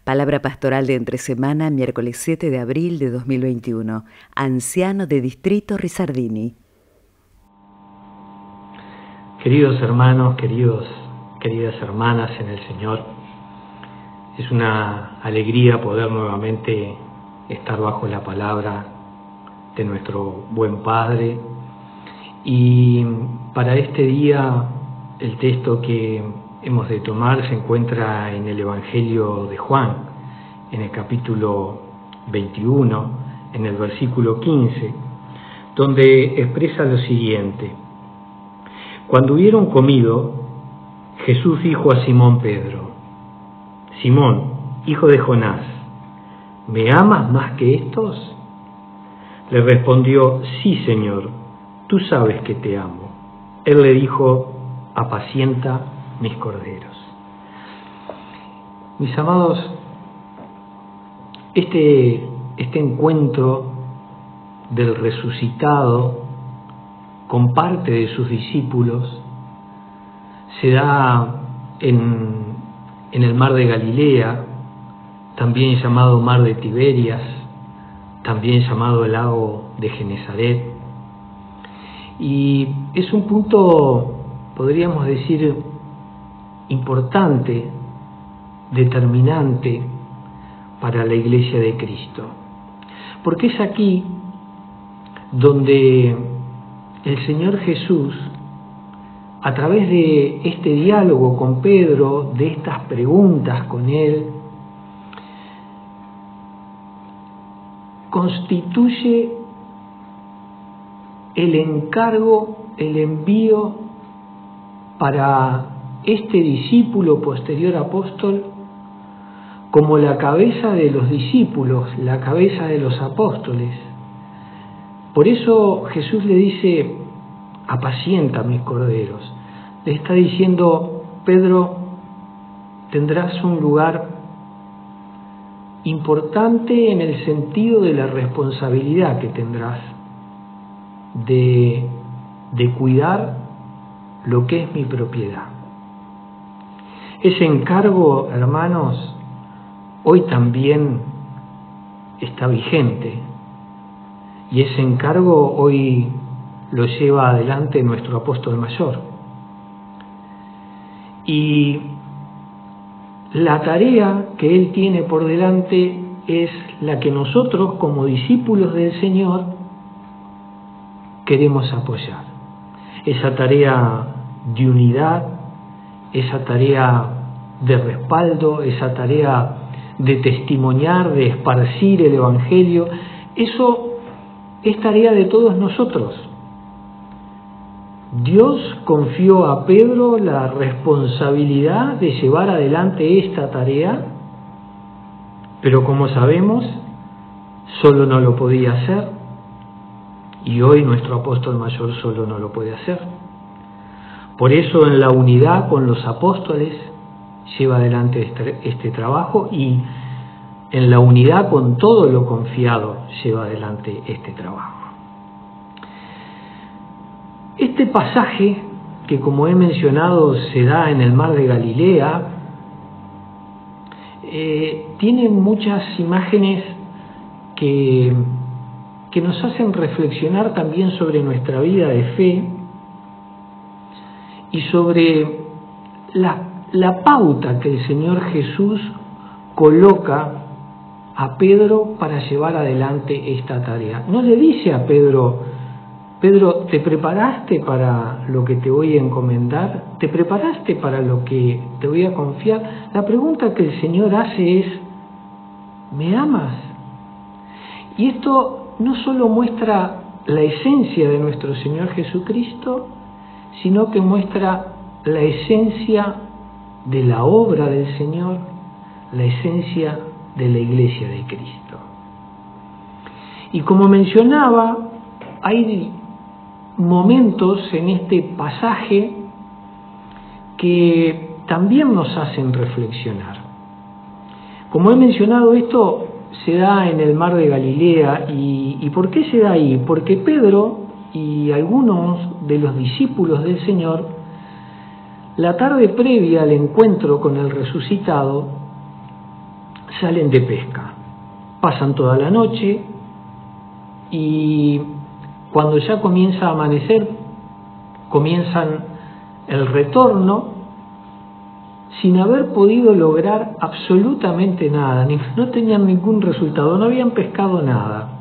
Palabra pastoral de entre semana, miércoles 7 de abril de 2021. Anciano de Distrito Risardini. Queridos hermanos, queridas hermanas en el Señor, es una alegría poder nuevamente estar bajo la palabra de nuestro buen Padre. Y para este día el texto que hemos de tomar se encuentra en el Evangelio de Juan, en el capítulo 21, en el versículo 15, donde expresa lo siguiente: Cuando hubieron comido, Jesús dijo a Simón Pedro: Simón, hijo de Jonás, ¿me amas más que estos? Le respondió: Sí, Señor, tú sabes que te amo. Él le dijo: apacienta mis corderos. Mis amados, este encuentro del resucitado con parte de sus discípulos se da en el mar de Galilea, también llamado mar de Tiberias, también llamado el lago de Genesaret, y es un punto, podríamos decir, importante, determinante para la Iglesia de Cristo, porque es aquí donde el Señor Jesús, a través de este diálogo con Pedro, de estas preguntas con él, constituye el encargo, el envío para este discípulo posterior apóstol como la cabeza de los discípulos, la cabeza de los apóstoles. Por eso Jesús le dice: apacienta mis corderos. Le está diciendo: Pedro, tendrás un lugar importante en el sentido de la responsabilidad que tendrás de cuidar lo que es mi propiedad. Ese encargo, hermanos, hoy también está vigente, y ese encargo hoy lo lleva adelante nuestro apóstol mayor. Y la tarea que él tiene por delante es la que nosotros, como discípulos del Señor, queremos apoyar. Esa tarea de unidad, esa tarea de respaldo, esa tarea de testimoniar, de esparcir el Evangelio. Eso es tarea de todos nosotros. Dios confió a Pedro la responsabilidad de llevar adelante esta tarea, pero como sabemos, solo no lo podía hacer, y hoy nuestro apóstol mayor solo no lo puede hacer. Por eso, en la unidad con los apóstoles lleva adelante este trabajo, y en la unidad con todo lo confiado lleva adelante este trabajo. Este pasaje, que como he mencionado se da en el mar de Galilea, tiene muchas imágenes que nos hacen reflexionar también sobre nuestra vida de fe y sobre la pauta que el Señor Jesús coloca a Pedro para llevar adelante esta tarea. No le dice a Pedro: Pedro, ¿te preparaste para lo que te voy a encomendar? ¿Te preparaste para lo que te voy a confiar? La pregunta que el Señor hace es: ¿me amas? Y esto no solo muestra la esencia de nuestro Señor Jesucristo, sino que muestra la esencia de la obra del Señor, la esencia de la Iglesia de Cristo. Y como mencionaba, hay momentos en este pasaje que también nos hacen reflexionar. Como he mencionado, esto se da en el mar de Galilea. ¿Y por qué se da ahí? Porque Pedro y algunos de los discípulos del Señor, la tarde previa al encuentro con el resucitado, salen de pesca, pasan toda la noche y cuando ya comienza a amanecer, comienzan el retorno sin haber podido lograr absolutamente nada, no tenían ningún resultado, no habían pescado nada.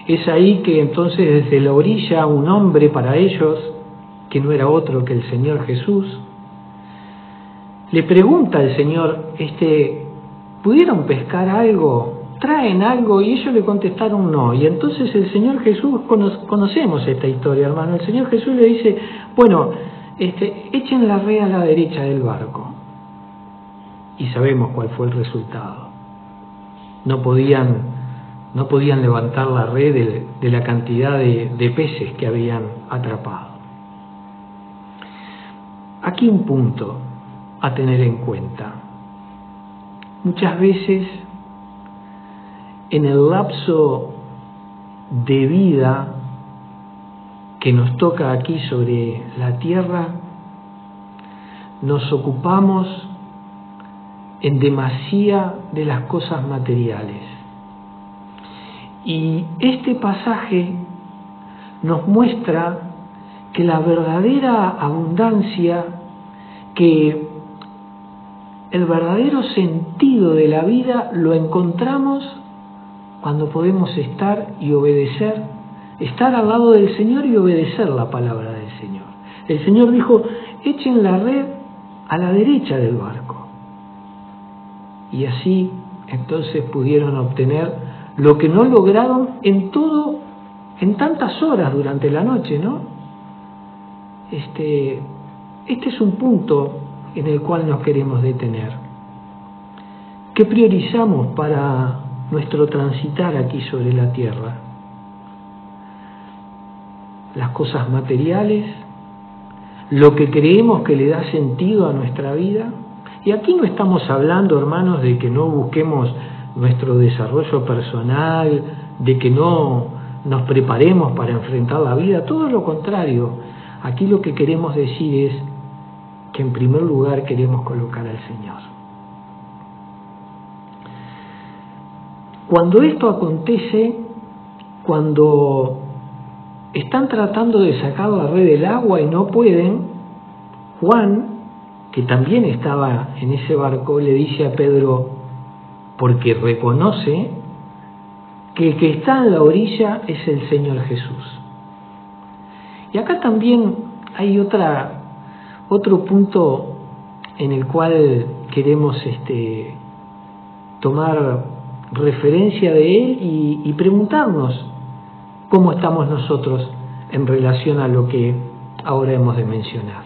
Es ahí que entonces desde la orilla un hombre para ellos, que no era otro que el Señor Jesús, le pregunta al Señor, ¿pudieron pescar algo? ¿Traen algo? Y ellos le contestaron no. Y entonces el Señor Jesús, conocemos esta historia, hermano, el Señor Jesús le dice, bueno, echen la red a la derecha del barco. Y sabemos cuál fue el resultado. No podían levantar la red de la cantidad de peces que habían atrapado. Aquí un punto a tener en cuenta. Muchas veces en el lapso de vida que nos toca aquí sobre la tierra, nos ocupamos en demasía de las cosas materiales. Y este pasaje nos muestra que la verdadera abundancia, que el verdadero sentido de la vida lo encontramos cuando podemos estar y obedecer, estar al lado del Señor y obedecer la palabra del Señor. El Señor dijo, echen la red a la derecha del barco. Y así entonces pudieron obtener lo que no lograron en tantas horas durante la noche, ¿no? Este es un punto en el cual nos queremos detener. ¿Qué priorizamos para nuestro transitar aquí sobre la tierra? Las cosas materiales, lo que creemos que le da sentido a nuestra vida. Y aquí no estamos hablando, hermanos, de que no busquemos nuestro desarrollo personal, de que no nos preparemos para enfrentar la vida, todo lo contrario. Aquí lo que queremos decir es que en primer lugar queremos colocar al Señor. Cuando esto acontece, cuando están tratando de sacar la red del agua y no pueden, Juan, que también estaba en ese barco, le dice a Pedro, porque reconoce que el que está en la orilla es el Señor Jesús. Y acá también hay otro punto en el cual queremos tomar referencia de él y preguntarnos cómo estamos nosotros en relación a lo que ahora hemos de mencionar.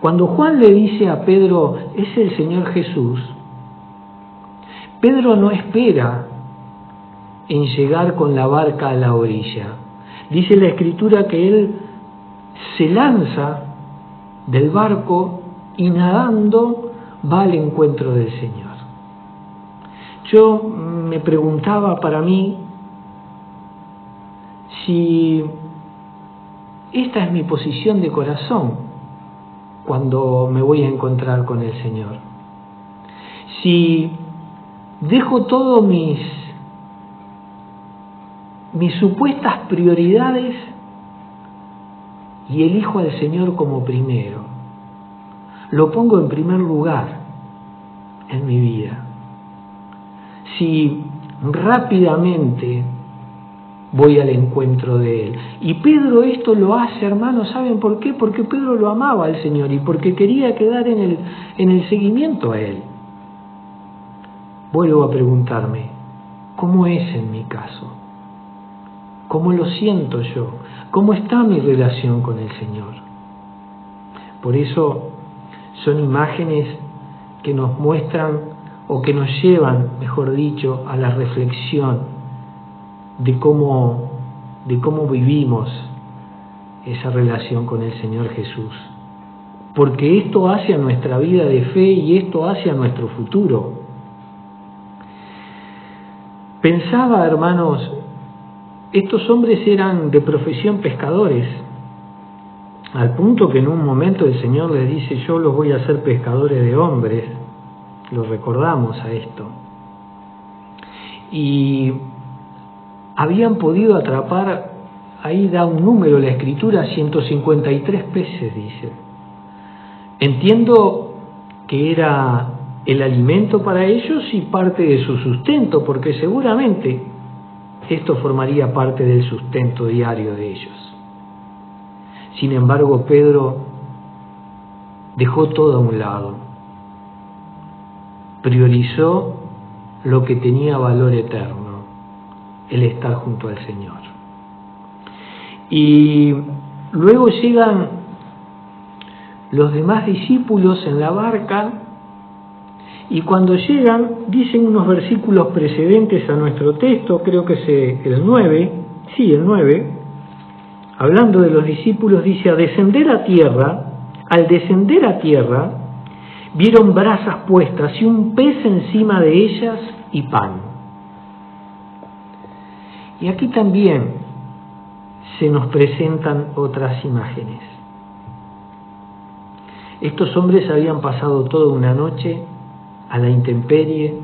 Cuando Juan le dice a Pedro, es el Señor Jesús, Pedro no espera en llegar con la barca a la orilla. Dice la Escritura que él se lanza del barco y nadando va al encuentro del Señor. Yo me preguntaba para mí si esta es mi posición de corazón cuando me voy a encontrar con el Señor. Si dejo todas mis supuestas prioridades y elijo al Señor como primero, lo pongo en primer lugar en mi vida. Si rápidamente voy al encuentro de Él. Y Pedro esto lo hace, hermanos, ¿saben por qué? Porque Pedro lo amaba al Señor y porque quería quedar en el seguimiento a Él. Vuelvo a preguntarme, ¿cómo es en mi caso? ¿Cómo lo siento yo? ¿Cómo está mi relación con el Señor? Por eso son imágenes que nos muestran o que nos llevan, mejor dicho, a la reflexión de cómo vivimos esa relación con el Señor Jesús. Porque esto hace a nuestra vida de fe y esto hace a nuestro futuro. Pensaba, hermanos, estos hombres eran de profesión pescadores, al punto que en un momento el Señor les dice, yo los voy a hacer pescadores de hombres. lo recordamos a esto. Y habían podido atrapar, ahí da un número la Escritura, 153 peces, dice. Entiendo que era el alimento para ellos y parte de su sustento, porque seguramente esto formaría parte del sustento diario de ellos. Sin embargo, Pedro dejó todo a un lado, priorizó lo que tenía valor eterno, el estar junto al Señor. Y luego llegan los demás discípulos en la barca, y cuando llegan, dicen unos versículos precedentes a nuestro texto, creo que es el 9, el 9, hablando de los discípulos, dice: al descender a tierra, vieron brasas puestas y un pez encima de ellas y pan. Y aquí también se nos presentan otras imágenes. Estos hombres habían pasado toda una noche a la intemperie,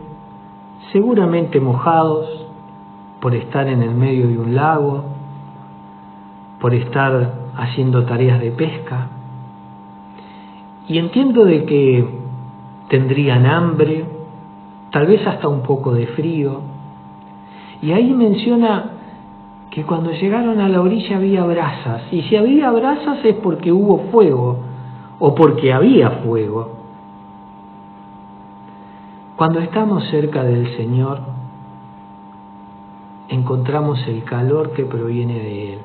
seguramente mojados por estar en el medio de un lago, por estar haciendo tareas de pesca, y entiendo de que tendrían hambre, tal vez hasta un poco de frío, y ahí menciona que cuando llegaron a la orilla había brasas, y si había brasas es porque hubo fuego, o porque había fuego. Cuando estamos cerca del Señor, encontramos el calor que proviene de Él,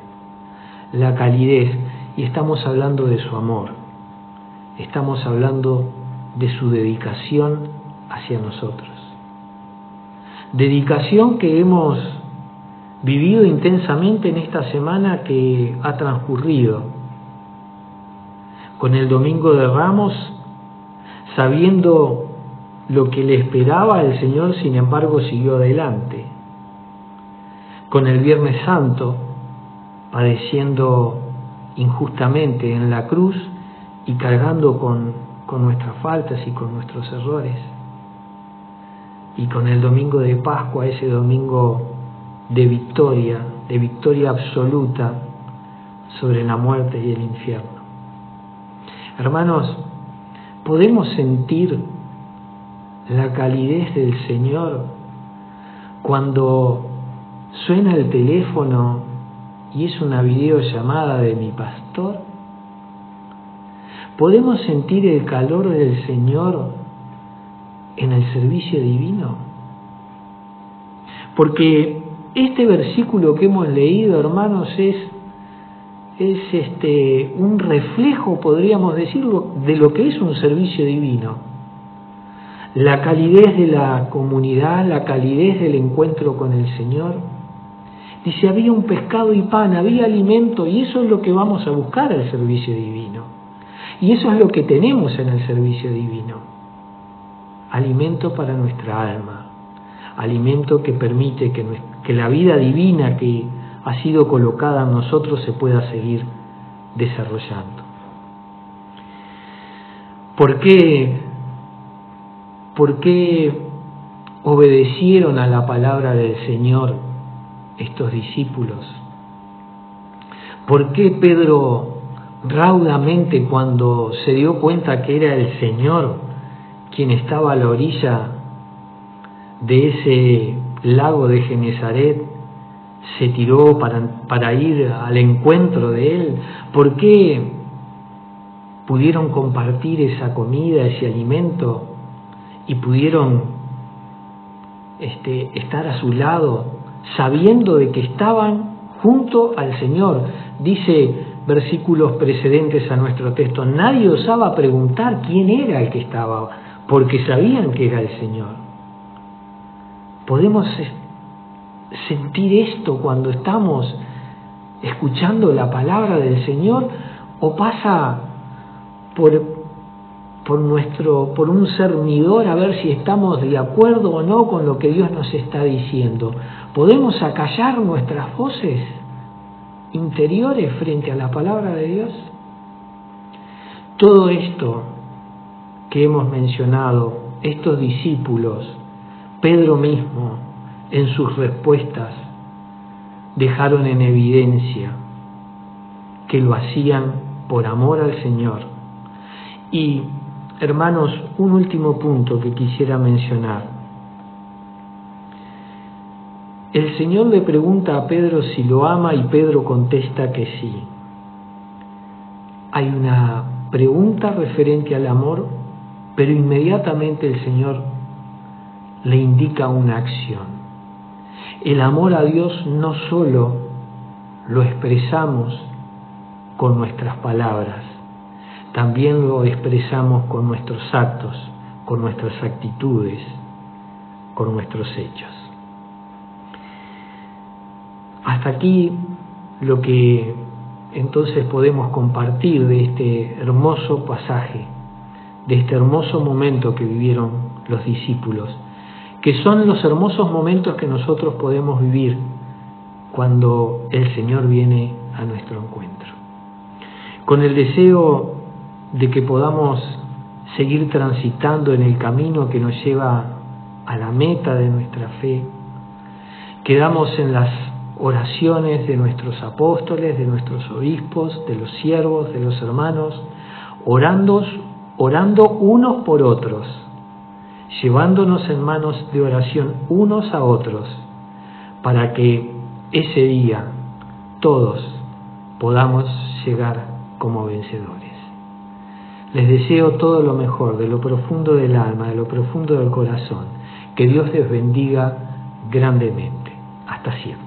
la calidez, y estamos hablando de su amor, estamos hablando de su dedicación hacia nosotros. Dedicación que hemos vivido intensamente en esta semana que ha transcurrido, con el Domingo de Ramos, sabiendo lo que le esperaba, el Señor sin embargo siguió adelante. Con el Viernes Santo, padeciendo injustamente en la cruz y cargando con nuestras faltas y con nuestros errores. Y con el Domingo de Pascua, ese domingo de victoria absoluta sobre la muerte y el infierno. Hermanos, podemos sentir la calidez del Señor cuando suena el teléfono y es una videollamada de mi pastor. ¿Podemos sentir el calor del Señor en el servicio divino? Porque este versículo que hemos leído, hermanos, es un reflejo, podríamos decirlo, de lo que es un servicio divino. La calidez de la comunidad, la calidez del encuentro con el Señor. Dice, había un pescado y pan, había alimento, y eso es lo que vamos a buscar al servicio divino. Y eso es lo que tenemos en el servicio divino. Alimento para nuestra alma, alimento que permite que la vida divina que ha sido colocada en nosotros se pueda seguir desarrollando. ¿Por qué obedecieron a la palabra del Señor estos discípulos? ¿Por qué Pedro raudamente, cuando se dio cuenta que era el Señor quien estaba a la orilla de ese lago de Genesaret, se tiró para ir al encuentro de Él? ¿Por qué pudieron compartir esa comida, ese alimento, y pudieron estar a su lado, sabiendo de que estaban junto al Señor? Dice versículos precedentes a nuestro texto, nadie osaba preguntar quién era el que estaba, porque sabían que era el Señor. Podemos sentir esto cuando estamos escuchando la palabra del Señor, o pasa por un cernidor a ver si estamos de acuerdo o no con lo que Dios nos está diciendo. ¿Podemos acallar nuestras voces interiores frente a la palabra de Dios? Todo esto que hemos mencionado estos discípulos, Pedro mismo, en sus respuestas, dejaron en evidencia que lo hacían por amor al Señor. Y, hermanos, un último punto que quisiera mencionar. El Señor le pregunta a Pedro si lo ama y Pedro contesta que sí. Hay una pregunta referente al amor, pero inmediatamente el Señor le indica una acción. El amor a Dios no solo lo expresamos con nuestras palabras, también lo expresamos con nuestros actos, con nuestras actitudes, con nuestros hechos. Hasta aquí lo que entonces podemos compartir de este hermoso pasaje, de este hermoso momento que vivieron los discípulos, que son los hermosos momentos que nosotros podemos vivir cuando el Señor viene a nuestro encuentro. Con el deseo de que podamos seguir transitando en el camino que nos lleva a la meta de nuestra fe, quedamos en las oraciones de nuestros apóstoles, de nuestros obispos, de los siervos, de los hermanos, orando unos por otros, llevándonos en manos de oración unos a otros, para que ese día todos podamos llegar como vencedores. Les deseo todo lo mejor, de lo profundo del alma, de lo profundo del corazón. Que Dios les bendiga grandemente. Hasta siempre.